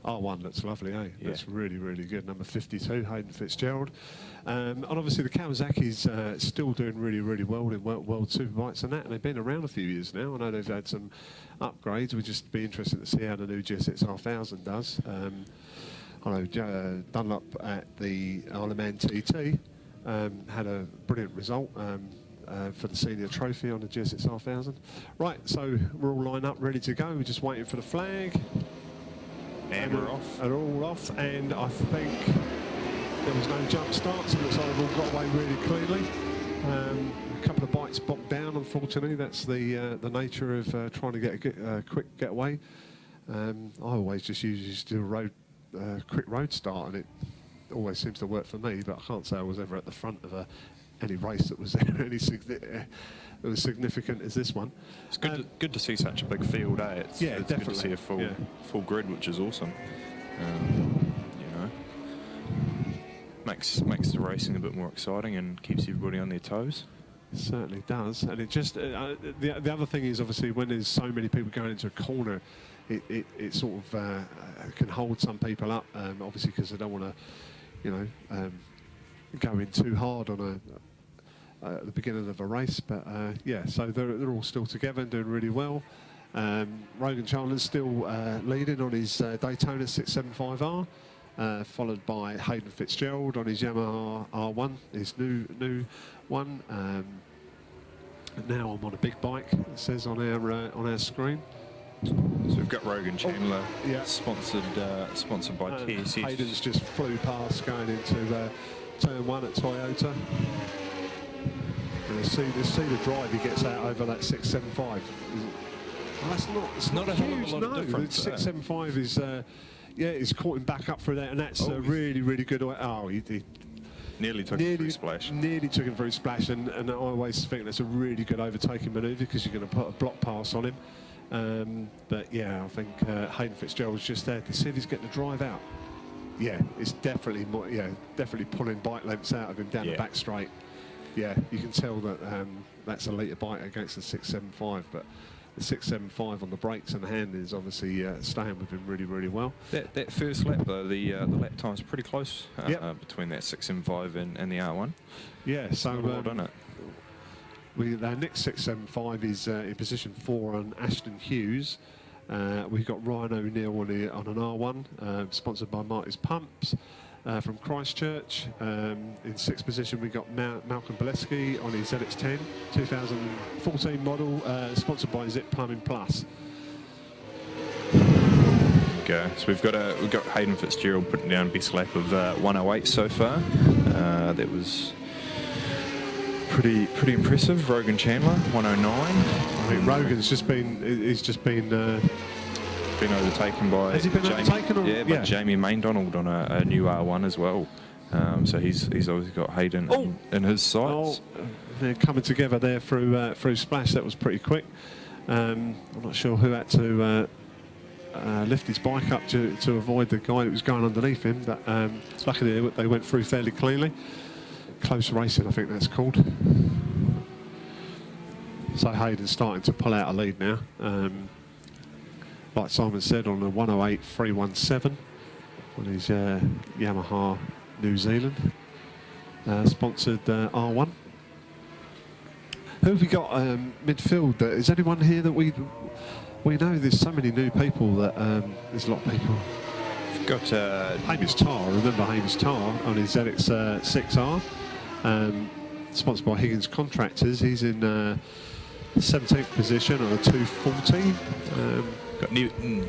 R1 looks lovely, eh? Yeah. That's really, really good. Number 52, Hayden Fitzgerald. And obviously the Kawasaki's still doing really, really well in World Superbikes and that. And they've been around a few years now. I know they've had some upgrades. We'd just be interested to see how the new GSX SnrTrophyR12017 does. I know Dunlop at the Isle of Man TT had a brilliant result for the senior trophy on the GSX SnrTrophyR12000. Right, so we're all lined up, ready to go. We're just waiting for the flag. And we're off. And all off, and I think there was no jump starts. It looks like they've all got away really cleanly. A couple of bikes bogged down, unfortunately. That's the nature of trying to get a quick getaway. I always just usually do a quick road start, and it always seems to work for me. But I can't say I was ever at the front of any race that was that was significant as this one. It's good to see such a big field, eh? It's definitely. good to see a full grid, which is awesome. You know, makes the racing a bit more exciting and keeps everybody on their toes. It certainly does, and it just the other thing is obviously when there's so many people going into a corner, it sort of can hold some people up, obviously because they don't want to, go in too hard on at the beginning of a race. But yeah, so they're all still together and doing really well. Rogan Chandler's still leading on his Daytona 675R, followed by Hayden Fitzgerald on his Yamaha R1, his new one. Now I'm on a big bike, it says on our screen. So we've got Rogan Chandler, sponsored by TSS. Hayden's just flew past going into turn 1 at Toyota. And see the drive he gets out over that 675. Well, it's not a huge, lot of difference. The 675 is he's caught him back up through that, and that's a really, really good. Oh, he nearly took him through splash. Nearly took him through splash, and I always think that's a really good overtaking manoeuvre because you're going to put a block pass on him. But yeah, I think Hayden Fitzgerald's just there to see if he's getting the drive out. Yeah, it's definitely definitely pulling bike lengths out of him down the back straight. Yeah, you can tell that that's a later bike against the 675, but the 675 on the brakes and the hand is obviously staying with him really, really well. That first lap though, the lap time's pretty close between that 675 and the R1. Yeah, so well done it. Our next 675 is in position 4 on Ashton Hughes. We've got Ryan O'Neill on an R1, sponsored by Marty's Pumps. From Christchurch. In 6th position we got Malcolm Boleski on his ZX10 2014 model, sponsored by Zip Plumbing Plus. Okay, so we've got Hayden Fitzgerald putting down best lap of 108 so far. That was pretty impressive. Rogan Chandler 109. I mean, Rogan's just been overtaken by by Jamie Maindonald on a new R1 as well. So he's obviously got Hayden in his sights. They're coming together there through splash. That was pretty quick. I'm not sure who had to lift his bike up to avoid the guy that was going underneath him, but luckily they went through fairly cleanly. Close racing, I think that's called. So Hayden's starting to pull out a lead now. Like Simon said, on the 108.317 on his Yamaha New Zealand sponsored R1. Who have we got midfield? Is anyone here that we know? There's so many new people that there's a lot of people. We've got Hamish Tarr. Remember Hamish Tarr on his ZX 6R, sponsored by Higgins Contractors. He's in 17th position on a 240. Got Newton.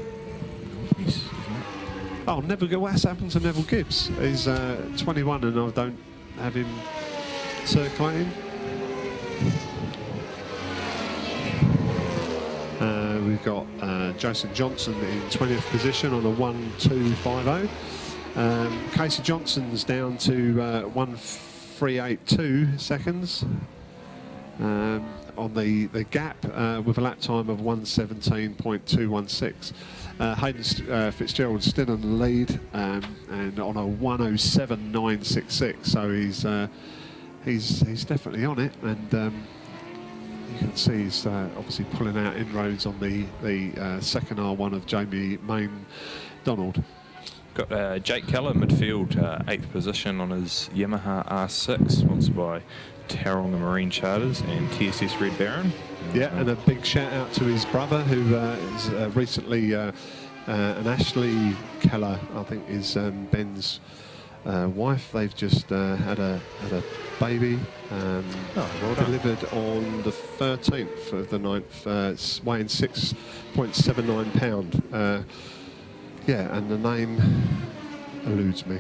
Neville. What's happened to Neville Gibbs? He's 21 and I don't have him circulating. We've got Jason Johnson in 20th position on a 1.250. Casey Johnson's down to 1.382 seconds. On the gap with a lap time of 1:17.216. Hayden Fitzgerald's still in the lead and on a 1:07.966. So he's definitely on it, and you can see he's obviously pulling out inroads on the second R1 of Jamie Maindonald. Got Jake Keller, midfield, 8th position on his Yamaha R6, sponsored by Tauranga Marine Charters and TSS Red Baron. Yeah, and a big shout out to his brother, who is recently, and Ashley Keller, I think, is Ben's wife. They've just had a baby, well delivered on the 13th of the 9th, weighing 6.79 pound. Yeah, and the name eludes me.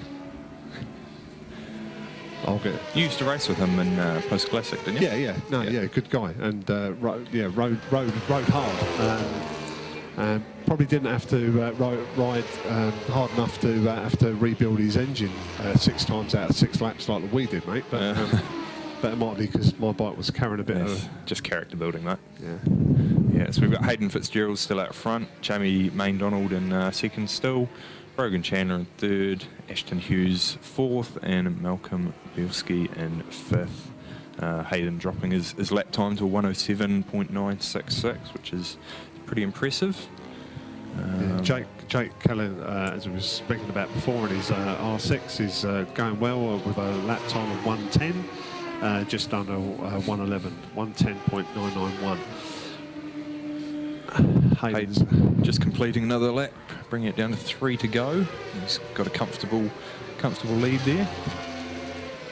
I'll get it. You used to race with him in Post Classic, didn't you? Yeah. No, yeah, good guy, and rode hard. Probably didn't have to ride hard enough to have to rebuild his engine 6 times out of 6 laps like we did, mate. But it might be because my bike was carrying a bit of just character building, mate. Yeah. So we've got Hayden Fitzgerald still out front, Jamie Maindonald in second still, Brogan Chandler in third, Ashton Hughes 4th, and Malcolm Bielski in 5th. Hayden dropping his lap time to 107.966, which is pretty impressive. Jake Keller, as we were speaking about before, in his R6 is going well with a lap time of 110, just under 111, 110.991. Hayden just completing another lap, bringing it down to 3 to go. He's got a comfortable lead there.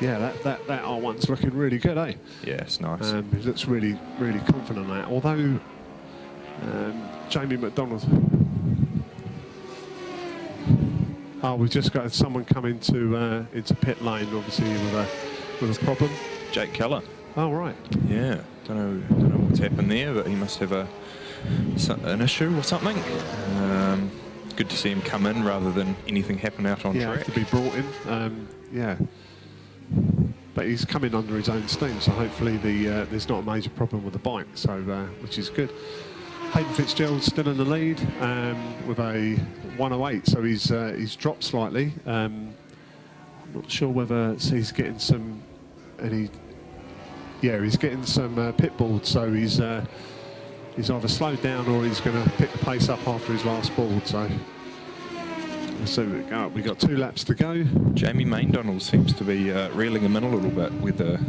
Yeah, that R1's looking really good, eh? Yeah, it's nice. He looks really confident on that. Although Jamie McDonald. Oh, we've just got someone come into pit lane, obviously with a problem. Jake Keller. Oh, right. Yeah, don't know what's happened there, but he must have an issue or something. Good to see him come in rather than anything happen out on track. Yeah, to be brought in. Yeah. But he's coming under his own steam, so hopefully there's not a major problem with the bike, so which is good. Hayden Fitzgerald still in the lead with a 108, so he's dropped slightly. I'm not sure whether he's getting some he's getting some pit board, so he's either slowed down or he's going to pick the pace up after his last board. So we've got 2 laps to go. Jamie Maindonald seems to be reeling him in a little bit with a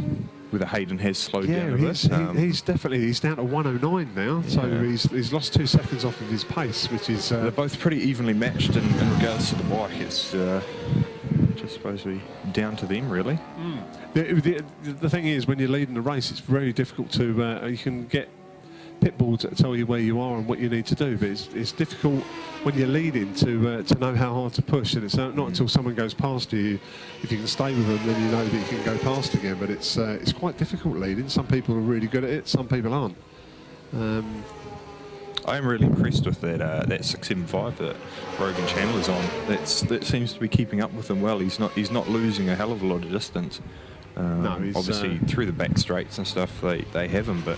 Hayden has slowed down a bit. He's down to 109 now, so he's lost 2 seconds off of his pace, which is they're both pretty evenly matched in regards to the bike. It's just supposed to be down to them, really. The thing is, when you're leading the race, it's very difficult to you can get pit boards that tell you where you are and what you need to do, but it's difficult when you're leading to know how hard to push, and it's not until someone goes past you, if you can stay with them, then you know that you can go past again. But it's quite difficult leading. Some people are really good at it, some people aren't. I am really impressed with that 675 that Brogan Chandler's on. That seems to be keeping up with him well. He's not losing a hell of a lot of distance. No, obviously through the back straights and stuff they have him, but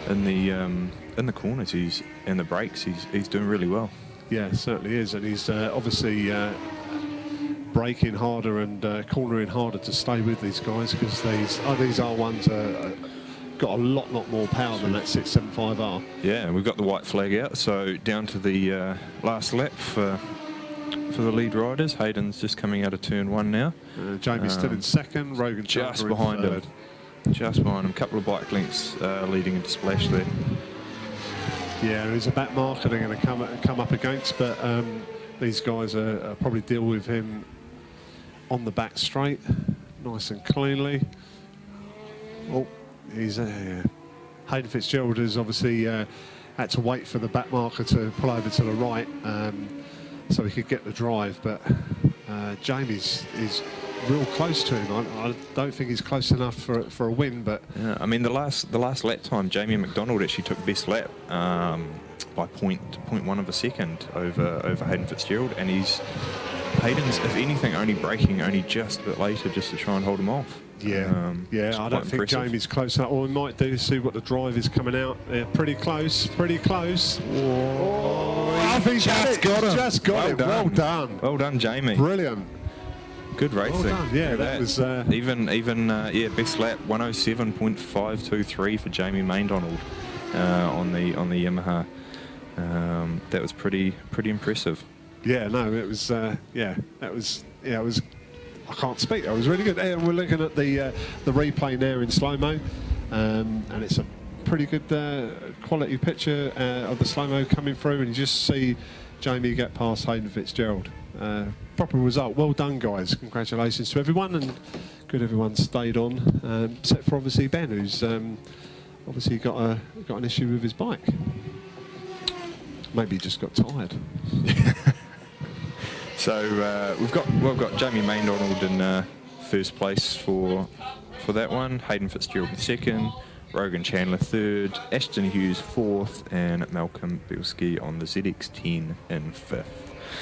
in the corners and the brakes he's doing really well. Yeah, certainly is, and he's obviously braking harder and cornering harder to stay with these guys, because these R1s are got a lot more power than that 675R. Yeah, and we've got the white flag out, so down to the last lap for the lead riders. Hayden's just coming out of turn 1 now. Jamie's still in second. Rogan just behind him. Just behind him. Couple of bike lengths leading into Splash there. Yeah, there's a back marker they're going to come up against, but these guys are probably deal with him on the back straight, nice and cleanly. Oh, he's Hayden Fitzgerald has obviously had to wait for the back marker to pull over to the right, so he could get the drive. But Jamie's is real close to him. I don't think he's close enough for a win, but yeah, I mean the last lap time, Jamie McDonald actually took best lap by 0.1 of a second over Hayden Fitzgerald, and Hayden's, if anything, only braking just a bit later just to try and hold him off. Yeah, I don't think Jamie's close enough. All we might do is see what the drive is coming out. They're pretty close. Oh, I think just got him. Well done. Well done, Jamie. Brilliant. Good racing. Well done. Yeah, that was even best lap 107.523 for Jamie Maindonald on the Yamaha. That was pretty impressive. Yeah, no, it was, yeah, it was, I can't speak, that was really good. And we're looking at the replay now in slow-mo, and it's a pretty good quality picture of the slow-mo coming through, and you just see Jamie get past Hayden Fitzgerald. Proper result. Well done, guys. Congratulations to everyone, and good everyone stayed on, except for obviously Ben, who's obviously got an issue with his bike. Maybe he just got tired. So we've got Jamie Maindonald in first place for that one, Hayden Fitzgerald in second, Rogan Chandler third, Ashton Hughes fourth, and Malcolm Bielski on the ZX10 in fifth.